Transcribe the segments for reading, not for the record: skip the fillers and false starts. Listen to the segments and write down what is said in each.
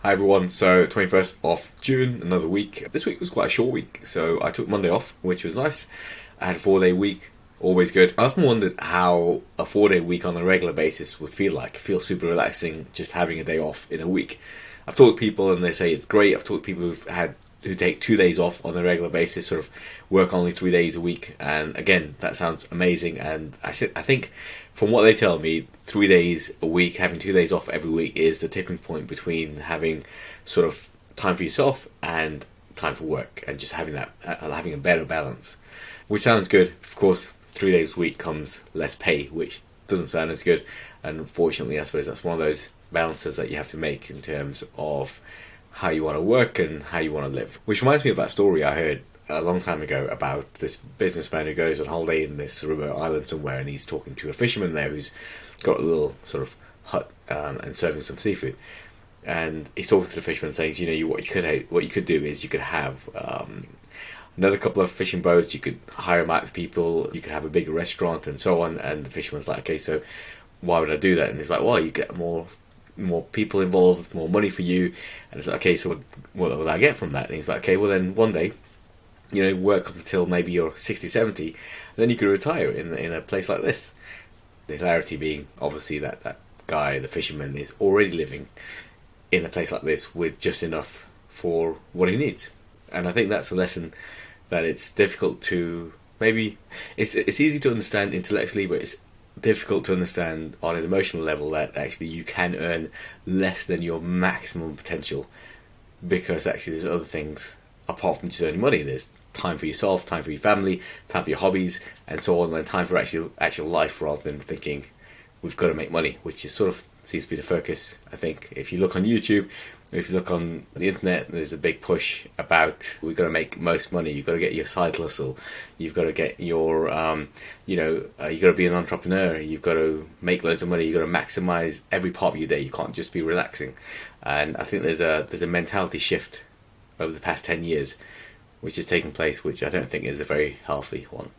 Hi everyone, so 21st of June, another week. This week was quite a short week, so I took Monday off, which was nice. I had a 4-day week, always good. I often wondered how a 4-day week on a regular basis would feel like. It feels super relaxing just having a day off in a week. I've talked to people and they say it's great. I've talked to people who take 2 days off on a regular basis, sort of work only 3 days a week, and again, that sounds amazing. And I think from what they tell me, 3 days a week, having 2 days off every week is the tipping point between having sort of time for yourself and time for work, and just having having a better balance, which sounds good. Of course, 3 days a week comes less pay, which doesn't sound as good, and unfortunately I suppose that's one of those balances that you have to make in terms of how you want to work and how you want to live. Which reminds me of that story I heard a long time ago about this businessman who goes on holiday in this remote island somewhere, and he's talking to a fisherman there who's got a little sort of hut and serving some seafood. And he's talking to the fisherman, saying, what you could do is you could have another couple of fishing boats, you could hire them out to people, you could have a bigger restaurant and so on. And the fisherman's like, okay, so why would I do that? And he's like, well, you get more people involved, more money for you. And it's like, okay, so what will I get from that? And he's like, okay, well then one day, work up until maybe you're 60, 70, and then you could retire in a place like this. The hilarity being, obviously, that guy, the fisherman, is already living in a place like this with just enough for what he needs. And I think that's a lesson that it's difficult to, maybe, it's easy to understand intellectually, but it's difficult to understand on an emotional level, that actually you can earn less than your maximum potential, because actually there's other things apart from just earning money. There's time for yourself, time for your family, time for your hobbies, and so on, and time for actual life, rather than thinking we've got to make money, which is sort of seems to be the focus. I think if you look on YouTube, if you look on the internet, there's a big push about we've got to make most money. You've got to get your side hustle. You've got to get your, you've got to be an entrepreneur. You've got to make loads of money. You've got to maximize every part of your day. You can't just be relaxing. And I think there's a mentality shift over the past 10 years, which has taken place, which I don't think is a very healthy one.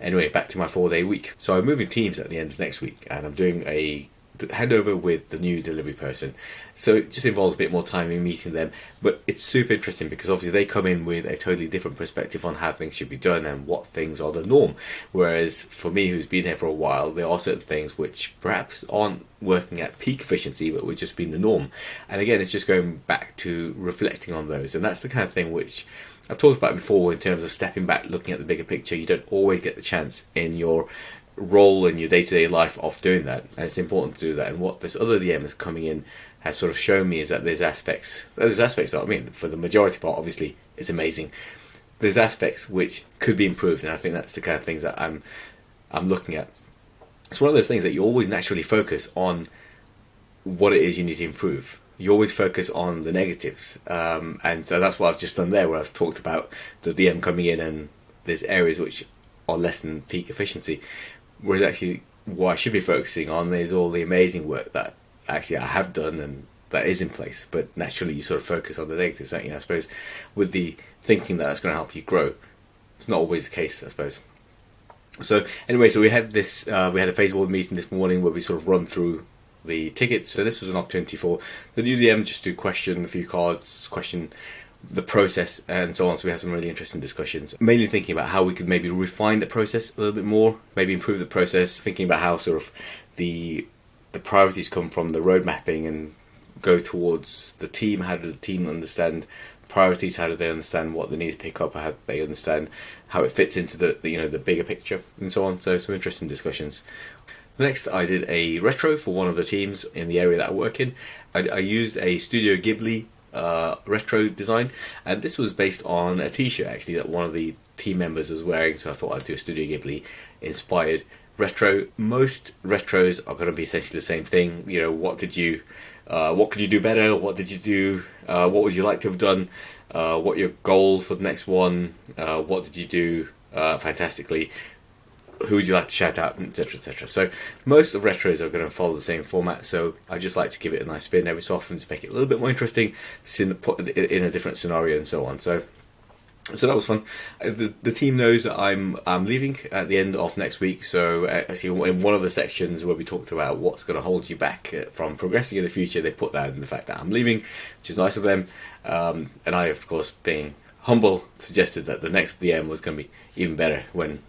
Anyway, back to my 4-day week. So I'm moving teams at the end of next week, and I'm doing a handover with the new delivery person. So it just involves a bit more time in meeting them, but it's super interesting because obviously they come in with a totally different perspective on how things should be done and what things are the norm. Whereas for me, who's been here for a while, there are certain things which perhaps aren't working at peak efficiency, but would just be the norm. And again, it's just going back to reflecting on those. And that's the kind of thing which I've talked about before in terms of stepping back, looking at the bigger picture. You don't always get the chance in your role in your day-to-day life of doing that, and it's important to do that. And what this other DM is coming in has sort of shown me is that there's aspects that, I mean, for the majority part, obviously it's amazing. There's aspects which could be improved, and I think that's the kind of things that I'm looking at. It's one of those things that you always naturally focus on what it is you need to improve. You always focus on the negatives, and so that's what I've just done there, where I've talked about the DM coming in and there's areas which are less than peak efficiency. Whereas actually what I should be focusing on is all the amazing work that actually I have done and that is in place. But naturally you sort of focus on the negatives, don't you? I suppose with the thinking that that's going to help you grow. It's not always the case, I suppose. So anyway, so we had a phase board meeting this morning where we sort of run through the tickets. So this was an opportunity for the new DM just to question a few cards, question the process and so on. So we had some really interesting discussions, mainly thinking about how we could maybe refine the process a little bit more, maybe improve the process, thinking about how sort of the priorities come from the road mapping and go towards the team. How do the team understand priorities? How do they understand what they need to pick up? How do they understand how it fits into the bigger picture and so on? So some interesting discussions. Next, I did a retro for one of the teams in the area that I work in. I used a Studio Ghibli retro design, and this was based on a t-shirt actually that one of the team members was wearing, so I thought I'd do a Studio Ghibli inspired retro. Most retros are going to be essentially the same thing. What could you do better? What did you do? What would you like to have done? What are your goals for the next one? What did you do fantastically? Who would you like to shout out, etc, etc. So most of the retros are going to follow the same format, so I just like to give it a nice spin every so often to make it a little bit more interesting, put in a different scenario and so on. So So that was fun. The team knows that I'm leaving at the end of next week. So actually, in one of the sections where we talked about what's going to hold you back from progressing in the future, they put that in the fact that I'm leaving, which is nice of them. And I, of course, being humble, suggested that the next DM was going to be even better when,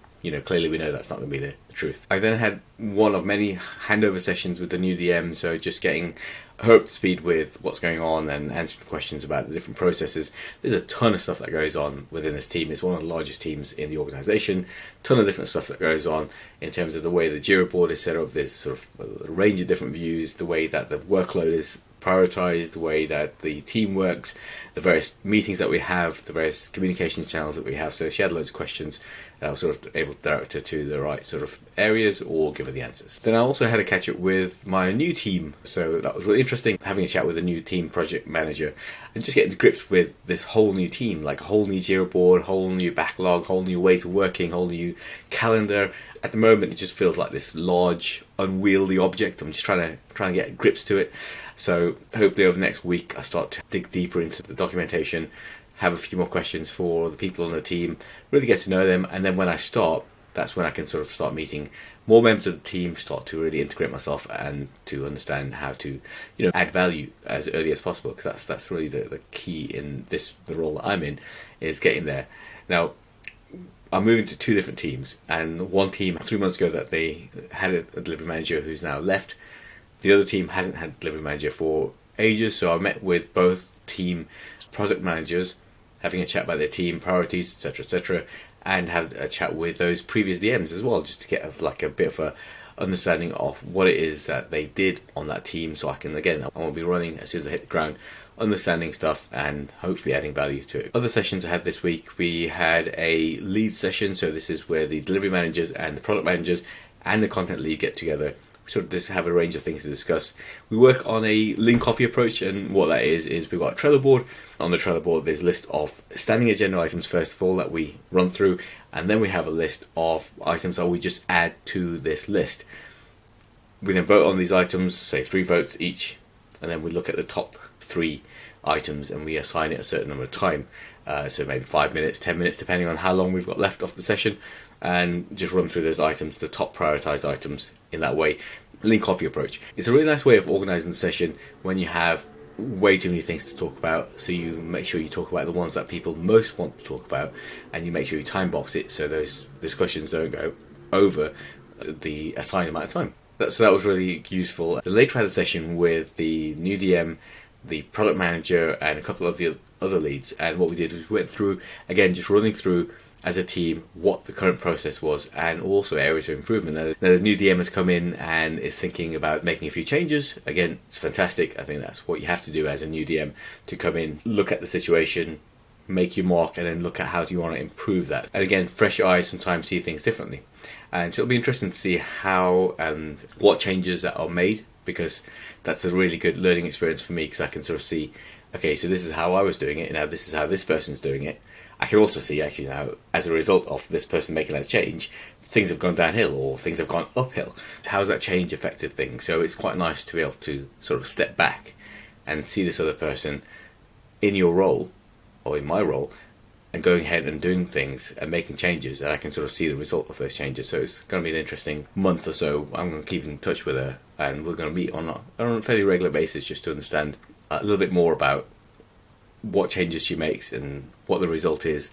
clearly we know that's not going to be the truth. I then had one of many handover sessions with the new DM, so just getting her up to speed with what's going on and answering questions about the different processes. There's a ton of stuff that goes on within this team. It's one of the largest teams in the organisation. Ton of different stuff that goes on in terms of the way the Jira board is set up. There's sort of a range of different views, the way that the workload is prioritized, the way that the team works, the various meetings that we have, the various communication channels that we have. So she had loads of questions, and I was sort of able to direct her to the right sort of areas or give her the answers. Then I also had a catch up with my new team, so that was really interesting, having a chat with a new team project manager and just getting to grips with this whole new team, like a whole new Jira board, whole new backlog, whole new ways of working, whole new calendar. At the moment, it just feels like this large, unwieldy object. I'm just trying to get grips to it. So hopefully over the next week, I start to dig deeper into the documentation, have a few more questions for the people on the team, really get to know them. And then when I start, that's when I can sort of start meeting more members of the team, start to really integrate myself and to understand how to, add value as early as possible. Because that's really the key in the role that I'm in, is getting there. Now, I'm moving to two different teams, and one team 3 months ago that they had a delivery manager who's now left. The other team hasn't had a delivery manager for ages, so I met with both team product managers, having a chat about their team priorities, etc., and have a chat with those previous DMs as well, just to get a bit of a understanding of what it is that they did on that team, so I won't be running as soon as I hit the ground, understanding stuff and hopefully adding value to it. Other sessions I had this week, we had a lead session, so this is where the delivery managers and the product managers and the content lead get together. We sort of just have a range of things to discuss. We work on a lean coffee approach, and what that is we've got a Trello board. On the Trello board there's a list of standing agenda items first of all that we run through, and then we have a list of items that we just add to this list. We then vote on these items, say 3 votes each, and then we look at the top 3 items and we assign it a certain number of time, so maybe 5 minutes, 10 minutes, depending on how long we've got left off the session, and just run through those items, the top prioritized items, in that way. Lean coffee approach. It's a really nice way of organizing the session when you have way too many things to talk about, so you make sure you talk about the ones that people most want to talk about, and you make sure you time box it so those discussions don't go over the assigned amount of time. So that was really useful. Later I had a session with the new DM, the product manager, and a couple of the other leads, and what we did was we went through, again, just running through as a team what the current process was and also areas of improvement. Now the new DM has come in and is thinking about making a few changes. Again, it's fantastic. I think that's what you have to do as a new DM, to come in, look at the situation, make your mark, and then look at how do you want to improve that. And again, fresh eyes sometimes see things differently. And so it'll be interesting to see how and what changes that are made, because that's a really good learning experience for me, because I can sort of see, okay, so this is how I was doing it, and now this is how this person's doing it. I can also see actually now, as a result of this person making that change, things have gone downhill or things have gone uphill. How has that change affected things? So it's quite nice to be able to sort of step back and see this other person in your role, or in my role, and going ahead and doing things and making changes, and I can sort of see the result of those changes. So it's going to be an interesting month or so. I'm going to keep in touch with her, and we're going to meet on a fairly regular basis just to understand a little bit more about what changes she makes and what the result is.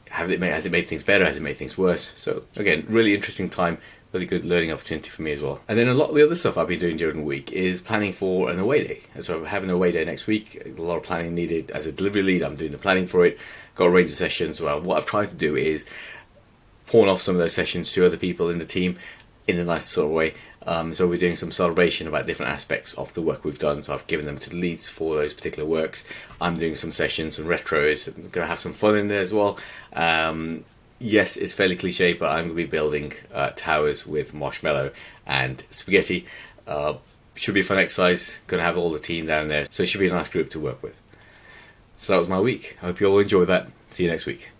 Has it made things better? Has it made things worse? So again, really interesting time, really good learning opportunity for me as well. And then a lot of the other stuff I've been doing during the week is planning for an away day. And so I'm having an away day next week. A lot of planning needed. As a delivery lead, I'm doing the planning for it. Got a range of sessions. Well, what I've tried to do is pawn off some of those sessions to other people in the team in a nice sort of way. So we're doing some celebration about different aspects of the work we've done. So I've given them to the leads for those particular works. I'm doing some sessions and retros. I'm going to have some fun in there as well. Yes, it's fairly cliche, but I'm going to be building towers with marshmallow and spaghetti. Should be a fun exercise. Going to have all the team down there. So it should be a nice group to work with. So that was my week. I hope you all enjoyed that. See you next week.